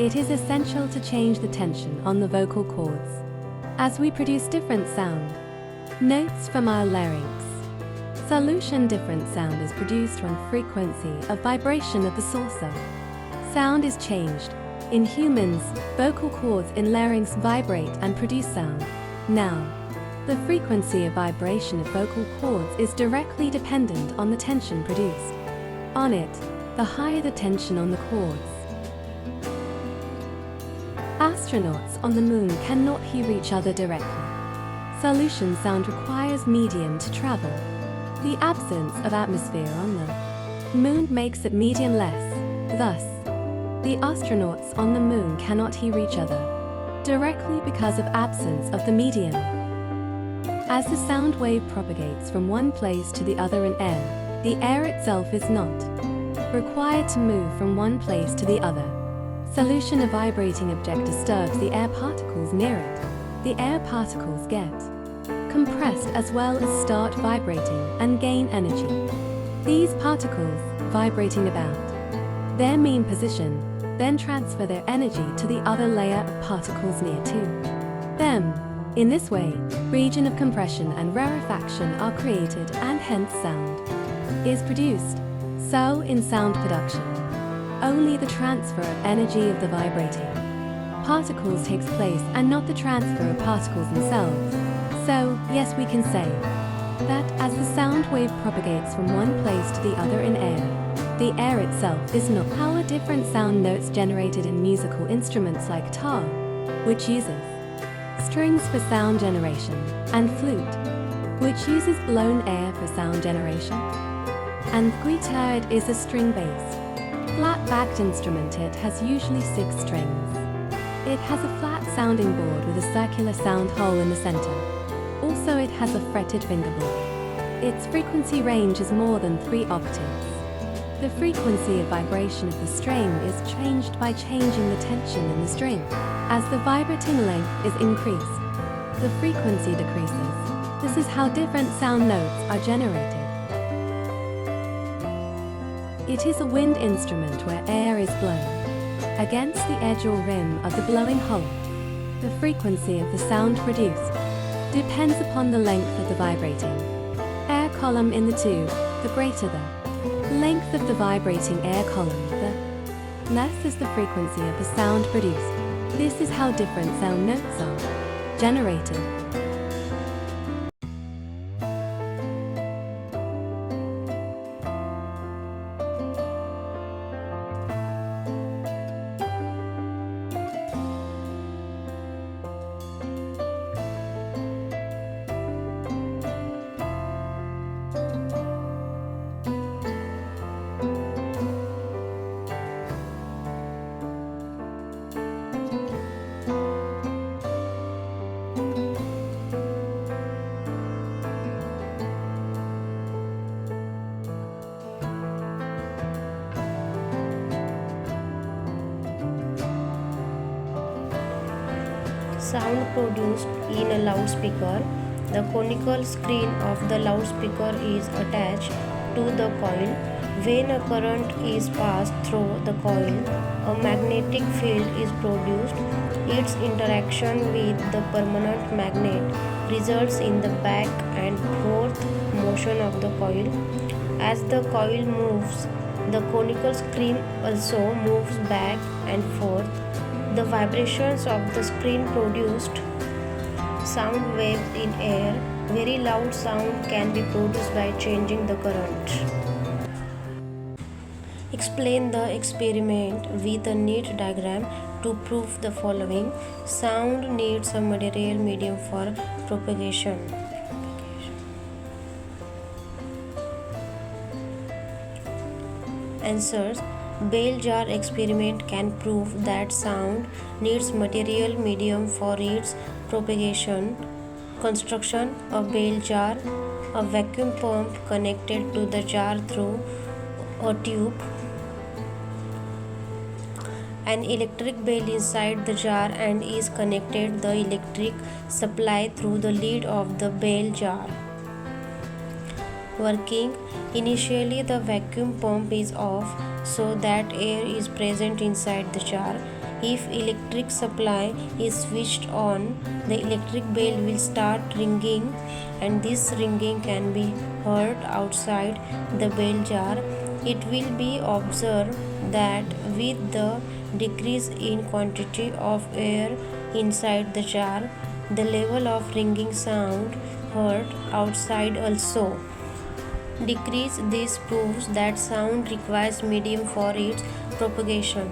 It is essential to change the tension on the vocal cords as we produce different sound. Notes from our larynx. Solution. Different sound is produced when frequency of vibration of the saucer. Sound is changed. In humans, vocal cords in larynx vibrate and produce sound. Now, the frequency of vibration of vocal cords is directly dependent on the tension produced on it, the higher the tension on the cords. Astronauts on the moon cannot hear each other directly. Solution sound requires medium to travel. The absence of atmosphere on the moon makes it medium-less. Thus, the astronauts on the moon cannot hear each other directly because of absence of the medium. As the sound wave propagates from one place to the other in air, the air itself is not required to move from one place to the other. Solution. A vibrating object disturbs the air particles near it. The air particles get compressed as well as start vibrating and gain energy. These particles, vibrating about their mean position, then transfer their energy to the other layer of particles near to them. In this way, region of compression and rarefaction are created and hence sound is produced. So, in sound production, only the transfer of energy of the vibrating particles takes place and not the transfer of particles themselves. So, yes, we can say that as the sound wave propagates from one place to the other in air, the air itself is not. How are different sound notes generated in musical instruments like tar, which uses strings for sound generation, and flute, which uses blown air for sound generation, and guitar, it is a string-based, flat-backed instrument. It has usually 6 strings. It has a flat sounding board with a circular sound hole in the center. Also, it has a fretted fingerboard. Its frequency range is more than 3 octaves. The frequency of vibration of the string is changed by changing the tension in the string. As the vibrating length is increased, the frequency decreases. This is how different sound notes are generated. It is a wind instrument where air is blown against the edge or rim of the blowing hole. The frequency of the sound produced depends upon the length of the vibrating air column in the tube. The greater the length of the vibrating air column, the less is the frequency of the sound produced. This is how different sound notes are generated. Sound produced in a loudspeaker. The conical screen of the loudspeaker is attached to the coil. When a current is passed through the coil, a magnetic field is produced. Its interaction with the permanent magnet results in the back and forth motion of the coil. As the coil moves, the conical screen also moves back and forth. The vibrations of the screen produced sound waves in air. Very loud sound can be produced by changing the current. Explain the experiment with a neat diagram to prove the following. Sound needs a material medium for propagation. Answers. Bell jar experiment can prove that sound needs material medium for its propagation. Construction of bell jar. A vacuum pump connected to the jar through a tube. An electric bell inside the jar and is connected the electric supply through the lid of the bell jar. Working. Initially the vacuum pump is off so that air is present inside the jar. If electric supply is switched on, the electric bell will start ringing, and this ringing can be heard outside the bell jar. It will be observed that with the decrease in quantity of air inside the jar, the level of ringing sound heard outside also decrease. This proves that sound requires medium for its propagation.